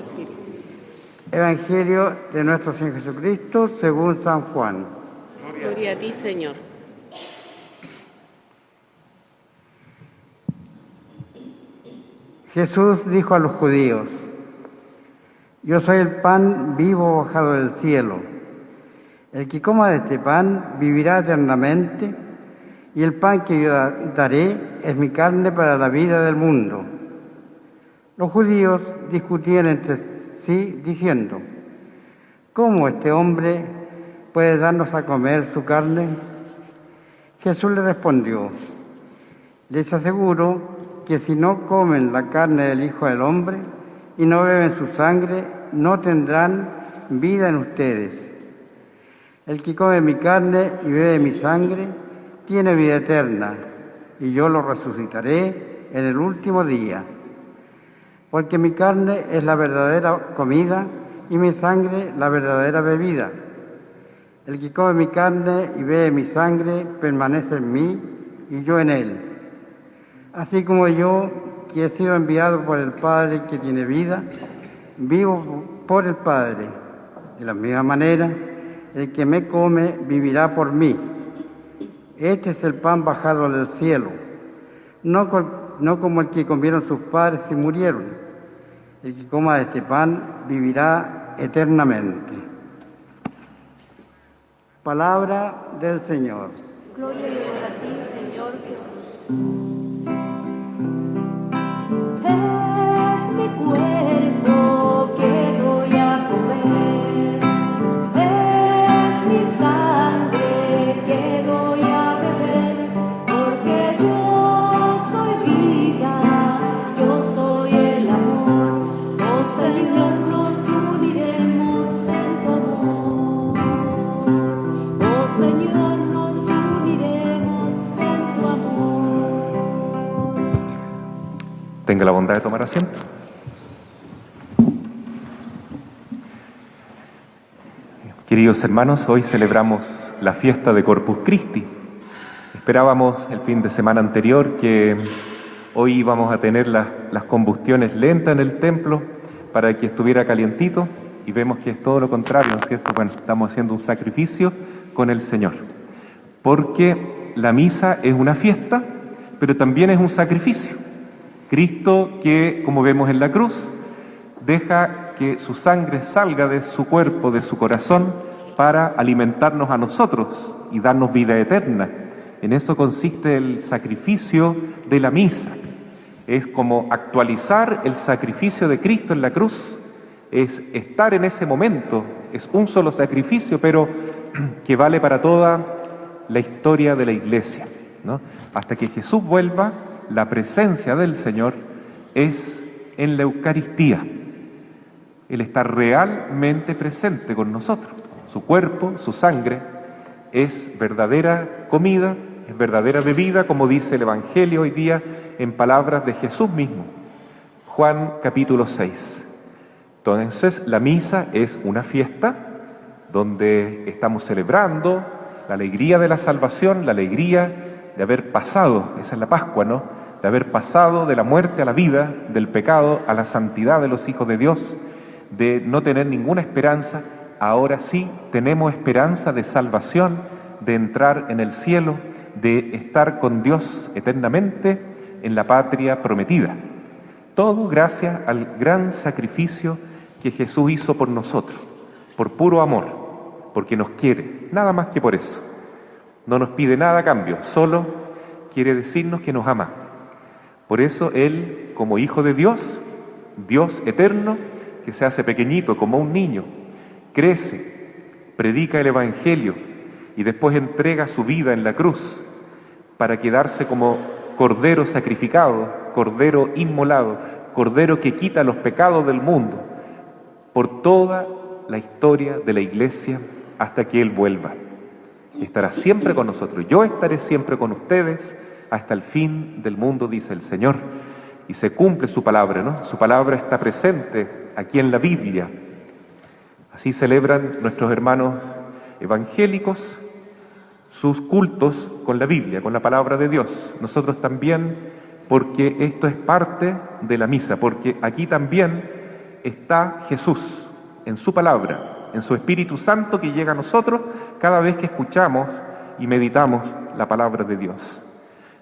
Espíritu. Evangelio de nuestro Señor Jesucristo según San Juan. Gloria a ti, Señor. Jesús dijo a los judíos: Yo soy el pan vivo bajado del cielo. El que coma de este pan vivirá eternamente, y el pan que yo daré es mi carne para la vida del mundo. Los judíos discutían entre sí diciendo: ¿Cómo este hombre puede darnos a comer su carne? Jesús le respondió: Les aseguro que si no comen la carne del Hijo del Hombre y no beben su sangre, no tendrán vida en ustedes. El que come mi carne y bebe mi sangre tiene vida eterna, y yo lo resucitaré en el último día. Porque mi carne es la verdadera comida y mi sangre la verdadera bebida. El que come mi carne y bebe mi sangre permanece en mí y yo en él. Así como yo, que he sido enviado por el Padre que tiene vida, vivo por el Padre. De la misma manera, el que me come vivirá por mí. Este es el pan bajado del cielo, no como el que comieron sus padres y murieron. El que coma de este pan vivirá eternamente. Palabra del Señor. Gloria a ti, Señor Jesús. Es mi cuerpo que doy a comer, es mi sangre que doy a beber, porque yo soy vida, yo soy el amor. Oh Señor, nos uniremos en tu amor. Oh Señor, nos uniremos en tu amor. Tenga la bondad de tomar asiento. Queridos hermanos, hoy celebramos la fiesta de Corpus Christi. Esperábamos el fin de semana anterior que hoy íbamos a tener las combustiones lentas en el templo para que estuviera calientito, y vemos que es todo lo contrario, ¿no es cierto? Bueno, estamos haciendo un sacrificio con el Señor, porque la misa es una fiesta, pero también es un sacrificio. Cristo, que como vemos en la cruz, deja que su sangre salga de su cuerpo, de su corazón, para alimentarnos a nosotros y darnos vida eterna. En eso consiste el sacrificio de la misa. Es como actualizar el sacrificio de Cristo en la cruz. Es estar en ese momento. Es un solo sacrificio, pero que vale para toda la historia de la Iglesia, ¿no? Hasta que Jesús vuelva, la presencia del Señor es en la Eucaristía. Él está realmente presente con nosotros. Su cuerpo, su sangre, es verdadera comida, es verdadera bebida, como dice el Evangelio hoy día en palabras de Jesús mismo. Juan capítulo 6. Entonces, la misa es una fiesta donde estamos celebrando la alegría de la salvación, la alegría de haber pasado, esa es la Pascua, ¿no?, de haber pasado de la muerte a la vida, del pecado a la santidad de los hijos de Dios, de no tener ninguna esperanza. Ahora sí tenemos esperanza de salvación, de entrar en el cielo, de estar con Dios eternamente en la patria prometida. Todo gracias al gran sacrificio que Jesús hizo por nosotros, por puro amor, porque nos quiere, nada más que por eso. No nos pide nada a cambio, solo quiere decirnos que nos ama. Por eso Él, como Hijo de Dios, Dios eterno, que se hace pequeñito como un niño, crece, predica el Evangelio y después entrega su vida en la cruz para quedarse como cordero sacrificado, cordero inmolado, cordero que quita los pecados del mundo, por toda la historia de la Iglesia hasta que Él vuelva. Estará siempre con nosotros. Yo estaré siempre con ustedes hasta el fin del mundo, dice el Señor. Y se cumple su palabra, ¿no? Su palabra está presente aquí en la Biblia. Así celebran nuestros hermanos evangélicos sus cultos con la Biblia, con la palabra de Dios. Nosotros también, porque esto es parte de la misa, porque aquí también está Jesús en su palabra, en su Espíritu Santo que llega a nosotros cada vez que escuchamos y meditamos la palabra de Dios.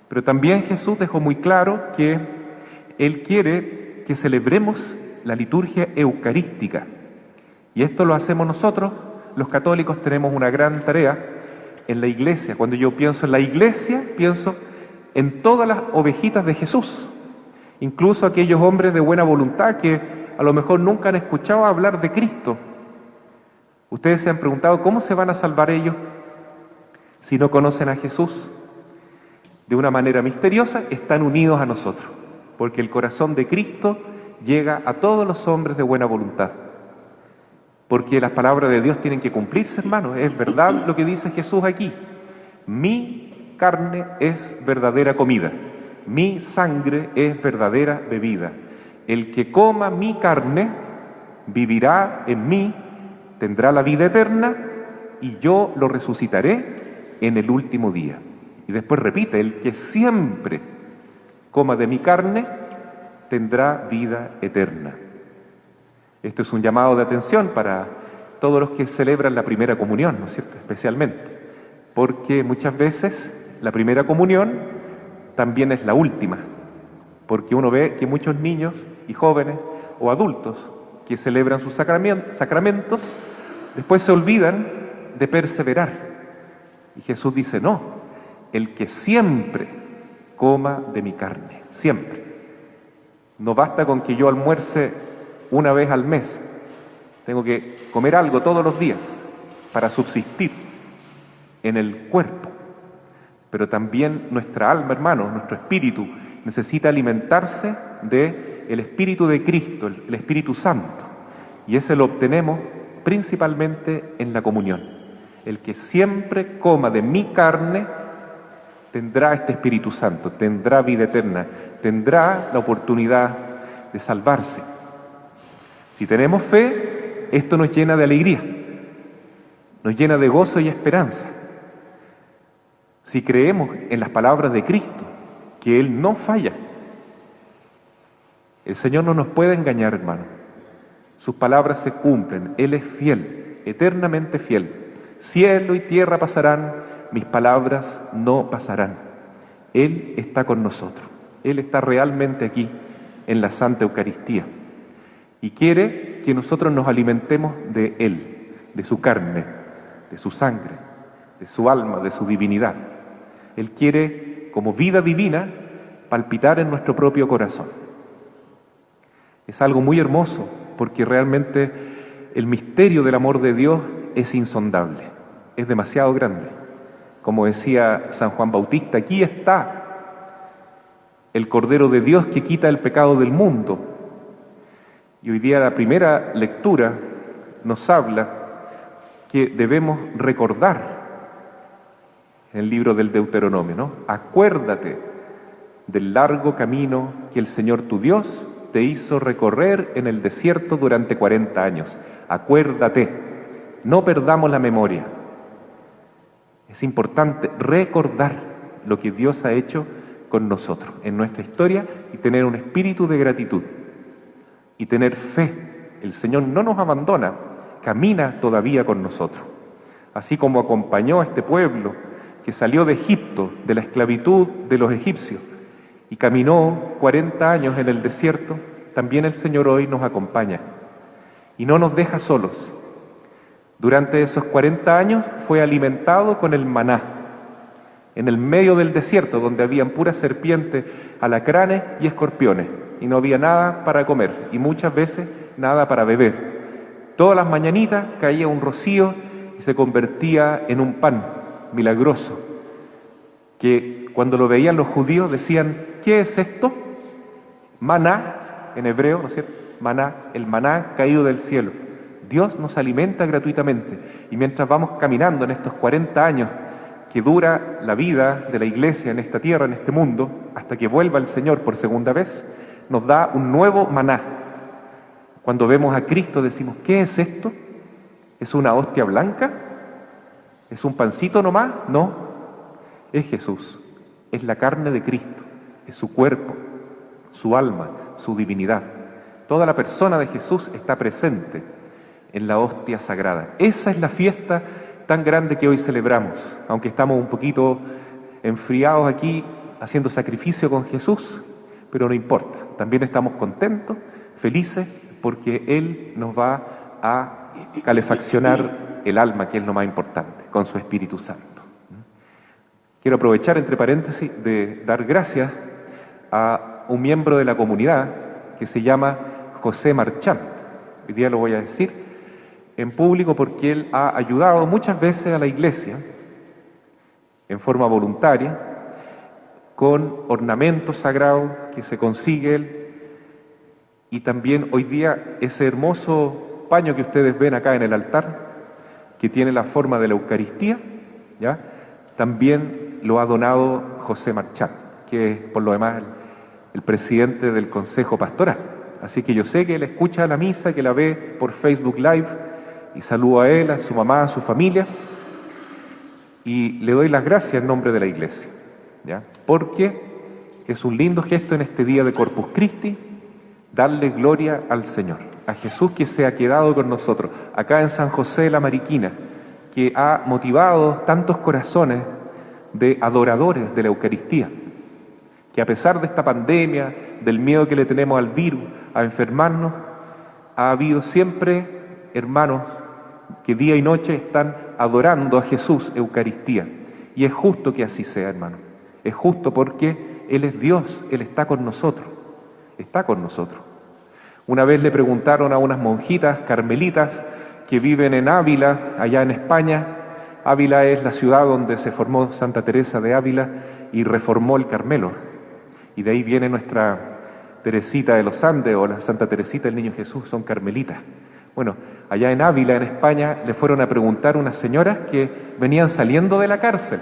Pero también Jesús dejó muy claro que Él quiere que celebremos la liturgia eucarística. Y esto lo hacemos nosotros, los católicos tenemos una gran tarea en la iglesia. Cuando yo pienso en la iglesia, pienso en todas las ovejitas de Jesús, incluso aquellos hombres de buena voluntad que a lo mejor nunca han escuchado hablar de Cristo. Ustedes se han preguntado cómo se van a salvar ellos si no conocen a Jesús. De una manera misteriosa están unidos a nosotros, porque el corazón de Cristo llega a todos los hombres de buena voluntad. Porque las palabras de Dios tienen que cumplirse, hermanos. Es verdad lo que dice Jesús aquí. Mi carne es verdadera comida, mi sangre es verdadera bebida. El que coma mi carne vivirá en mí, tendrá la vida eterna y yo lo resucitaré en el último día. Y después repite, el que siempre coma de mi carne tendrá vida eterna. Esto es un llamado de atención para todos los que celebran la primera comunión, ¿no es cierto? Especialmente, porque muchas veces la primera comunión también es la última, porque uno ve que muchos niños y jóvenes o adultos que celebran sus sacramentos, después se olvidan de perseverar. Y Jesús dice, no, el que siempre coma de mi carne, siempre. No basta con que yo almuerce una vez al mes, tengo que comer algo todos los días para subsistir en el cuerpo. Pero también nuestra alma, hermanos, nuestro espíritu, necesita alimentarse del Espíritu de Cristo, el Espíritu Santo. Y ese lo obtenemos principalmente en la comunión. El que siempre coma de mi carne tendrá este Espíritu Santo, tendrá vida eterna, tendrá la oportunidad de salvarse. Si tenemos fe, esto nos llena de alegría, nos llena de gozo y esperanza. Si creemos en las palabras de Cristo, que Él no falla, el Señor no nos puede engañar, hermano. Sus palabras se cumplen, Él es fiel, eternamente fiel. Cielo y tierra pasarán, mis palabras no pasarán. Él está con nosotros, Él está realmente aquí en la Santa Eucaristía y quiere que nosotros nos alimentemos de Él, de su carne, de su sangre, de su alma, de su divinidad. Él quiere, como vida divina, palpitar en nuestro propio corazón. Es algo muy hermoso porque realmente el misterio del amor de Dios es insondable, es demasiado grande. Como decía San Juan Bautista, aquí está el Cordero de Dios que quita el pecado del mundo. Y hoy día la primera lectura nos habla que debemos recordar en el libro del Deuteronomio, ¿no? Acuérdate del largo camino que el Señor tu Dios te hizo recorrer en el desierto durante 40 años. Acuérdate, no perdamos la memoria. Es importante recordar lo que Dios ha hecho con nosotros en nuestra historia y tener un espíritu de gratitud y tener fe. El Señor no nos abandona, camina todavía con nosotros. Así como acompañó a este pueblo que salió de Egipto, de la esclavitud de los egipcios, y caminó 40 años en el desierto, también el Señor hoy nos acompaña y no nos deja solos. Durante esos 40 años fue alimentado con el maná, en el medio del desierto, donde habían puras serpientes, alacranes y escorpiones, y no había nada para comer, y muchas veces nada para beber. Todas las mañanitas caía un rocío y se convertía en un pan milagroso, que cuando lo veían los judíos decían, ¿qué es esto? Maná, en hebreo, ¿no es cierto? Maná, el maná caído del cielo. Dios nos alimenta gratuitamente y mientras vamos caminando en estos 40 años que dura la vida de la Iglesia en esta tierra, en este mundo, hasta que vuelva el Señor por segunda vez, nos da un nuevo maná. Cuando vemos a Cristo decimos, ¿qué es esto? ¿Es una hostia blanca? ¿Es un pancito nomás? No, es Jesús, es la carne de Cristo, es su cuerpo, su alma, su divinidad. Toda la persona de Jesús está presente en la hostia sagrada. Esa es la fiesta tan grande que hoy celebramos, aunque estamos un poquito enfriados aquí haciendo sacrificio con Jesús, pero no importa, también estamos contentos, felices, porque Él nos va a calefaccionar el alma, que es lo más importante, con su Espíritu Santo. Quiero aprovechar, entre paréntesis, de dar gracias a un miembro de la comunidad que se llama José Marchant. Hoy día lo voy a decir en público porque él ha ayudado muchas veces a la iglesia en forma voluntaria con ornamentos sagrados que se consigue él, y también hoy día ese hermoso paño que ustedes ven acá en el altar, que tiene la forma de la Eucaristía, ¿ya? También lo ha donado José Marchant, que es por lo demás el presidente del Consejo Pastoral. Así que yo sé que él escucha la misa, que la ve por Facebook Live, y saludo a él, a su mamá, a su familia, y le doy las gracias en nombre de la Iglesia, ¿ya? Porque es un lindo gesto en este día de Corpus Christi, darle gloria al Señor, a Jesús que se ha quedado con nosotros, acá en San José de la Mariquina, que ha motivado tantos corazones de adoradores de la Eucaristía, que a pesar de esta pandemia, del miedo que le tenemos al virus, a enfermarnos, ha habido siempre hermanos que día y noche están adorando a Jesús, Eucaristía. Y es justo que así sea, hermano. Es justo porque Él es Dios, Él está con nosotros. Está con nosotros. Una vez le preguntaron a unas monjitas carmelitas que viven en Ávila, allá en España. Ávila es la ciudad donde se formó Santa Teresa de Ávila y reformó el Carmelo. Y de ahí viene nuestra Teresita de los Andes, o la Santa Teresita del Niño Jesús, son carmelitas. Bueno, allá en Ávila, en España, le fueron a preguntar unas señoras que venían saliendo de la cárcel.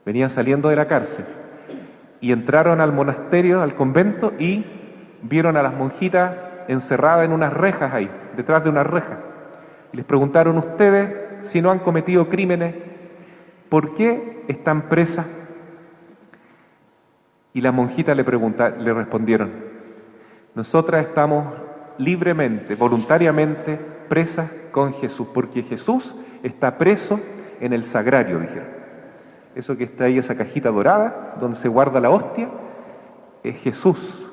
Venían saliendo de la cárcel. Y entraron al monasterio, al convento, y vieron a las monjitas encerradas en unas rejas ahí, detrás de unas rejas. Y les preguntaron: ustedes, si no han cometido crímenes, ¿por qué están presas? Y las monjitas le respondieron: nosotras estamos libremente, voluntariamente presas con Jesús, porque Jesús está preso en el sagrario, dijeron. Eso que está ahí, esa cajita dorada, donde se guarda la hostia, es Jesús.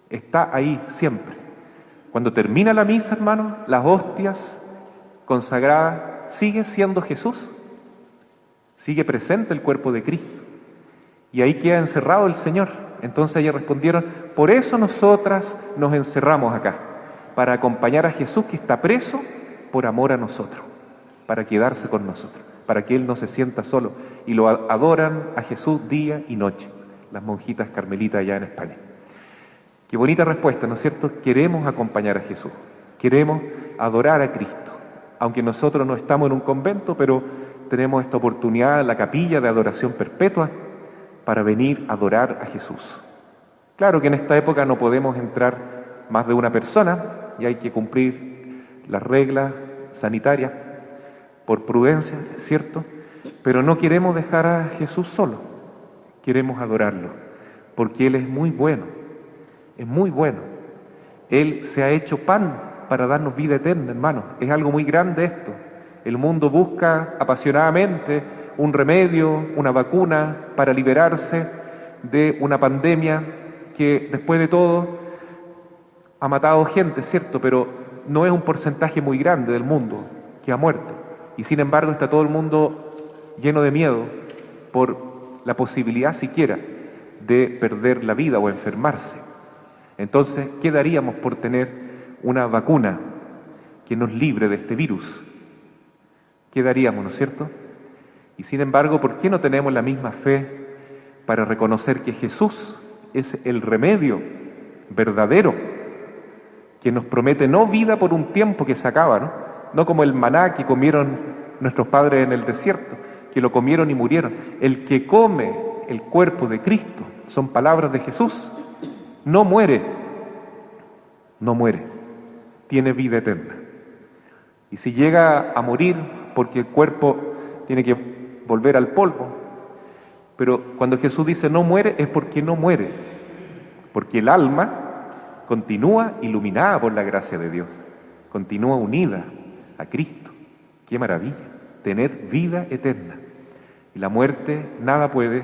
Está ahí siempre. Cuando termina la misa, hermanos, las hostias consagradas, sigue siendo Jesús. Sigue presente el cuerpo de Cristo. Y ahí queda encerrado el Señor. Entonces ellas respondieron: por eso nosotras nos encerramos acá, para acompañar a Jesús que está preso por amor a nosotros, para quedarse con nosotros, para que Él no se sienta solo. Y lo adoran a Jesús día y noche, las monjitas carmelitas allá en España. Qué bonita respuesta, ¿no es cierto? Queremos acompañar a Jesús, queremos adorar a Cristo, aunque nosotros no estamos en un convento, pero tenemos esta oportunidad en la capilla de adoración perpetua para venir a adorar a Jesús. Claro que en esta época no podemos entrar más de una persona y hay que cumplir las reglas sanitarias por prudencia, ¿cierto? Pero no queremos dejar a Jesús solo, queremos adorarlo, porque Él es muy bueno, es muy bueno. Él se ha hecho pan para darnos vida eterna, hermanos. Es algo muy grande esto. El mundo busca apasionadamente un remedio, una vacuna para liberarse de una pandemia que después de todo ha matado gente, ¿cierto? Pero no es un porcentaje muy grande del mundo que ha muerto. Y sin embargo está todo el mundo lleno de miedo por la posibilidad siquiera de perder la vida o enfermarse. Entonces, ¿qué daríamos por tener una vacuna que nos libre de este virus? ¿Qué daríamos, no es cierto? Y sin embargo, ¿por qué no tenemos la misma fe para reconocer que Jesús es el remedio verdadero que nos promete no vida por un tiempo que se acaba, ¿no? No como el maná que comieron nuestros padres en el desierto, que lo comieron y murieron. El que come el cuerpo de Cristo, son palabras de Jesús, no muere, no muere, tiene vida eterna. Y si llega a morir, porque el cuerpo tiene que volver al polvo, pero cuando Jesús dice no muere, es porque no muere, porque el alma, continúa iluminada por la gracia de Dios, continúa unida a Cristo. ¡Qué maravilla! Tener vida eterna. Y la muerte nada puede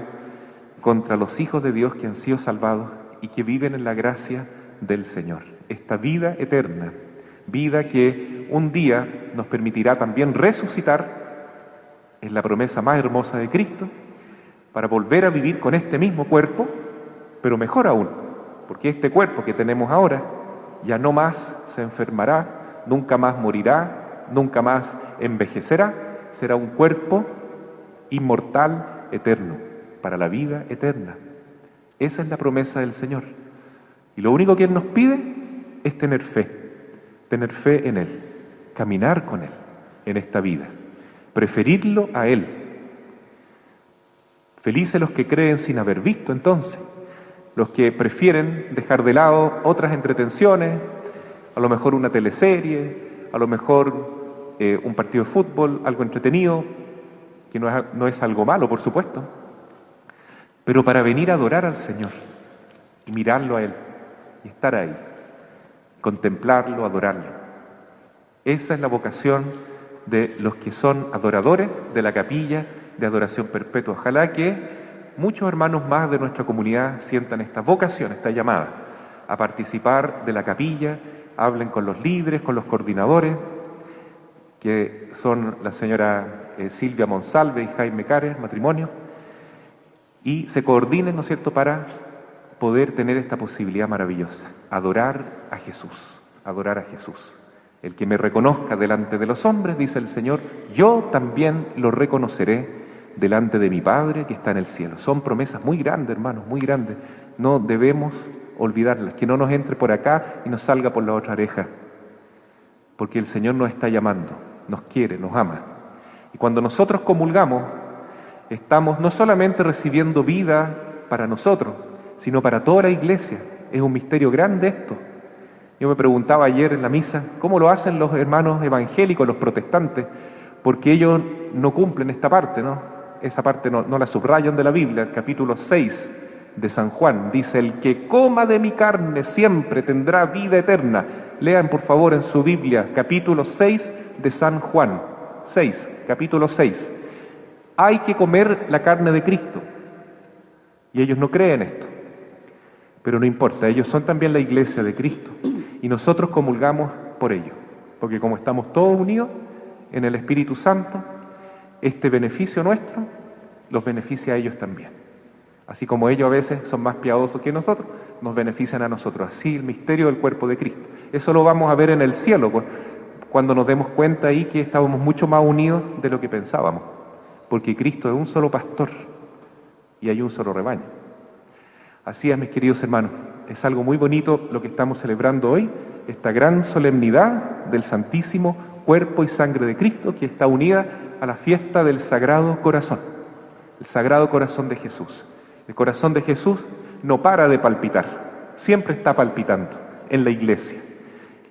contra los hijos de Dios que han sido salvados y que viven en la gracia del Señor. Esta vida eterna, vida que un día nos permitirá también resucitar, es la promesa más hermosa de Cristo, para volver a vivir con este mismo cuerpo, pero mejor aún, porque este cuerpo que tenemos ahora ya no más se enfermará, nunca más morirá, nunca más envejecerá, será un cuerpo inmortal, eterno, para la vida eterna. Esa es la promesa del Señor. Y lo único que Él nos pide es tener fe en Él, caminar con Él en esta vida, preferirlo a Él. Felices los que creen sin haber visto, entonces, los que prefieren dejar de lado otras entretenciones, a lo mejor una teleserie, a lo mejor un partido de fútbol, algo entretenido, que no es algo malo, por supuesto, pero para venir a adorar al Señor y mirarlo a Él y estar ahí, contemplarlo, adorarlo. Esa es la vocación de los que son adoradores de la capilla de adoración perpetua. Ojalá que muchos hermanos más de nuestra comunidad sientan esta vocación, esta llamada a participar de la capilla, hablen con los líderes, con los coordinadores, que son la señora Silvia Monsalve y Jaime Cares, matrimonio, y se coordinen, ¿no es cierto?, para poder tener esta posibilidad maravillosa, adorar a Jesús, adorar a Jesús. El que me reconozca delante de los hombres, dice el Señor, yo también lo reconoceré delante de mi Padre que está en el cielo. Son promesas muy grandes, hermanos, muy grandes. No debemos olvidarlas, que no nos entre por acá y nos salga por la otra oreja, porque el Señor nos está llamando, nos quiere, nos ama. Y cuando nosotros comulgamos, estamos no solamente recibiendo vida para nosotros, sino para toda la iglesia. Es un misterio grande esto. Yo me preguntaba ayer en la misa, ¿cómo lo hacen los hermanos evangélicos, los protestantes? Porque ellos no cumplen esta parte, ¿no? Esa parte no la subrayan de la Biblia. El capítulo 6 de San Juan dice, el que coma de mi carne siempre tendrá vida eterna. Lean por favor en su Biblia, capítulo 6 de San Juan. 6, capítulo 6. Hay que comer la carne de Cristo. Y ellos no creen esto. Pero no importa, ellos son también la iglesia de Cristo. Y nosotros comulgamos por ello. Porque como estamos todos unidos en el Espíritu Santo, este beneficio nuestro los beneficia a ellos también. Así como ellos a veces son más piadosos que nosotros, nos benefician a nosotros. Así el misterio del cuerpo de Cristo. Eso lo vamos a ver en el cielo, cuando nos demos cuenta ahí que estábamos mucho más unidos de lo que pensábamos. Porque Cristo es un solo pastor y hay un solo rebaño. Así es, mis queridos hermanos, es algo muy bonito lo que estamos celebrando hoy, esta gran solemnidad del Santísimo Cuerpo y Sangre de Cristo, que está unida a la fiesta del Sagrado Corazón, el Sagrado Corazón de Jesús. El corazón de Jesús no para de palpitar, siempre está palpitando en la iglesia.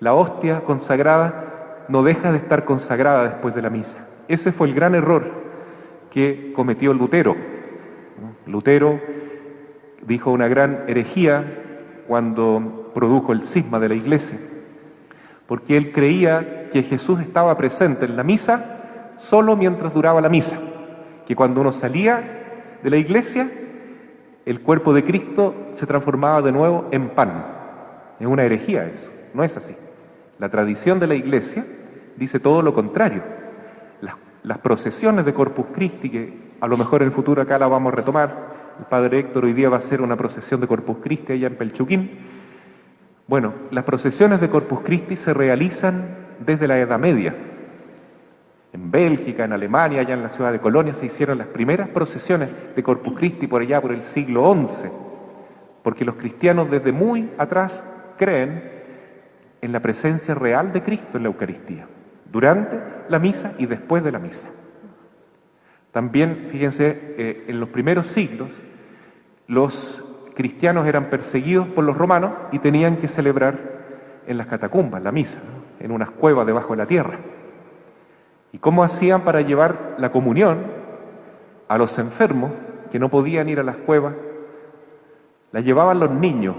La hostia consagrada no deja de estar consagrada después de la misa. Ese fue el gran error que cometió Lutero. Lutero dijo una gran herejía cuando produjo el cisma de la iglesia, porque él creía que Jesús estaba presente en la misa solo mientras duraba la misa, que cuando uno salía de la iglesia, el cuerpo de Cristo se transformaba de nuevo en pan. Es una herejía eso, no es así. La tradición de la iglesia dice todo lo contrario. Las procesiones de Corpus Christi, que a lo mejor en el futuro acá la vamos a retomar, el padre Héctor hoy día va a hacer una procesión de Corpus Christi allá en Pelchuquín. Bueno, las procesiones de Corpus Christi se realizan desde la Edad Media. En Bélgica, en Alemania, allá en la ciudad de Colonia, se hicieron las primeras procesiones de Corpus Christi por allá por el siglo XI, porque los cristianos desde muy atrás creen en la presencia real de Cristo en la Eucaristía, durante la misa y después de la misa. También, fíjense, en los primeros siglos, los cristianos eran perseguidos por los romanos y tenían que celebrar en las catacumbas la misa, ¿no?, en unas cuevas debajo de la tierra. ¿Y cómo hacían para llevar la comunión a los enfermos que no podían ir a las cuevas? La llevaban los niños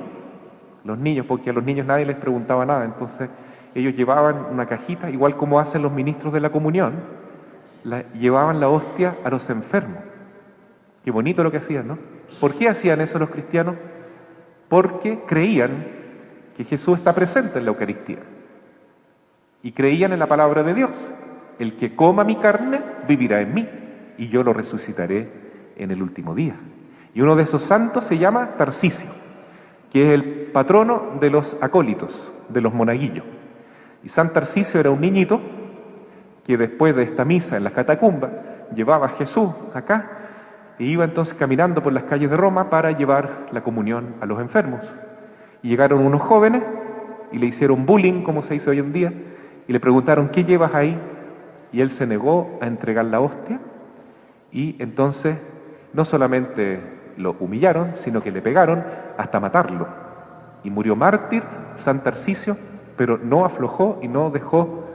los niños, porque a los niños nadie les preguntaba nada, entonces ellos llevaban una cajita, igual como hacen los ministros de la comunión, llevaban la hostia a los enfermos. Qué bonito lo que hacían, ¿no? ¿Por qué hacían eso los cristianos? Porque creían que Jesús está presente en la Eucaristía y creían en la palabra de Dios. El que coma mi carne vivirá en mí y yo lo resucitaré en el último día. Y uno de esos santos se llama Tarcisio, que es el patrono de los acólitos, de los monaguillos. Y San Tarcisio era un niñito que después de esta misa en las catacumbas llevaba a Jesús acá e iba entonces caminando por las calles de Roma para llevar la comunión a los enfermos. Y llegaron unos jóvenes y le hicieron bullying, como se dice hoy en día, y le preguntaron, ¿qué llevas ahí? Y él se negó a entregar la hostia y entonces no solamente lo humillaron, sino que le pegaron hasta matarlo. Y murió mártir San Tarcisio, pero no aflojó y no dejó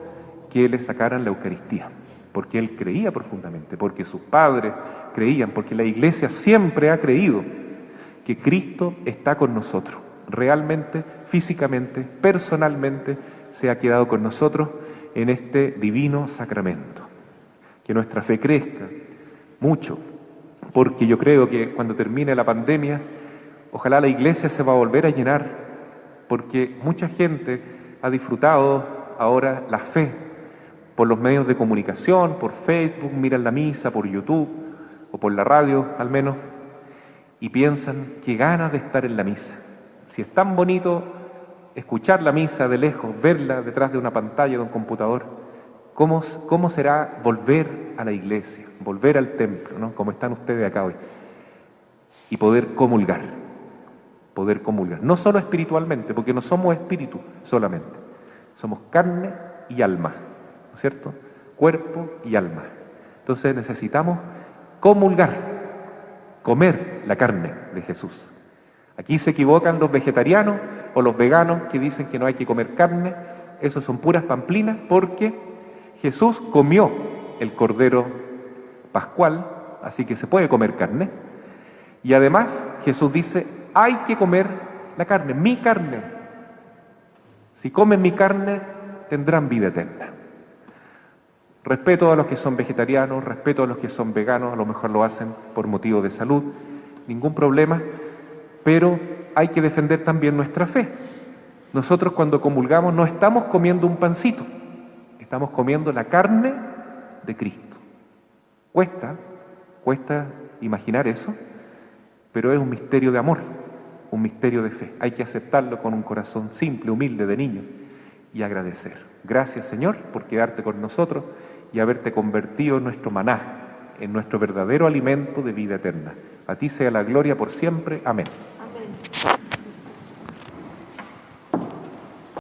que le sacaran la Eucaristía, porque él creía profundamente, porque sus padres creían, porque la Iglesia siempre ha creído que Cristo está con nosotros, realmente, físicamente, personalmente, se ha quedado con nosotros en este divino sacramento. Que nuestra fe crezca mucho, porque yo creo que cuando termine la pandemia, ojalá la Iglesia se va a volver a llenar, porque mucha gente ha disfrutado ahora la fe por los medios de comunicación, por Facebook, miran la misa, por YouTube o por la radio al menos, y piensan qué ganas de estar en la misa. Si es tan bonito escuchar la misa de lejos, verla detrás de una pantalla de un computador, ¿cómo será volver a la iglesia, volver al templo, ¿no? Como están ustedes acá hoy, y poder comulgar, no solo espiritualmente, porque no somos espíritu solamente, somos carne y alma, ¿no es cierto? Cuerpo y alma. Entonces necesitamos comulgar, comer la carne de Jesús. Aquí se equivocan los vegetarianos o los veganos que dicen que no hay que comer carne. Esos son puras pamplinas, porque Jesús comió el cordero pascual, así que se puede comer carne. Y además Jesús dice, hay que comer la carne, mi carne. Si comen mi carne, tendrán vida eterna. Respeto a los que son vegetarianos, respeto a los que son veganos, a lo mejor lo hacen por motivo de salud, ningún problema, pero hay que defender también nuestra fe. Nosotros cuando comulgamos no estamos comiendo un pancito, estamos comiendo la carne de Cristo. Cuesta imaginar eso, pero es un misterio de amor, un misterio de fe. Hay que aceptarlo con un corazón simple, humilde, de niño, y agradecer. Gracias, Señor, por quedarte con nosotros y haberte convertido en nuestro maná, en nuestro verdadero alimento de vida eterna. A ti sea la gloria por siempre. Amén. Amén.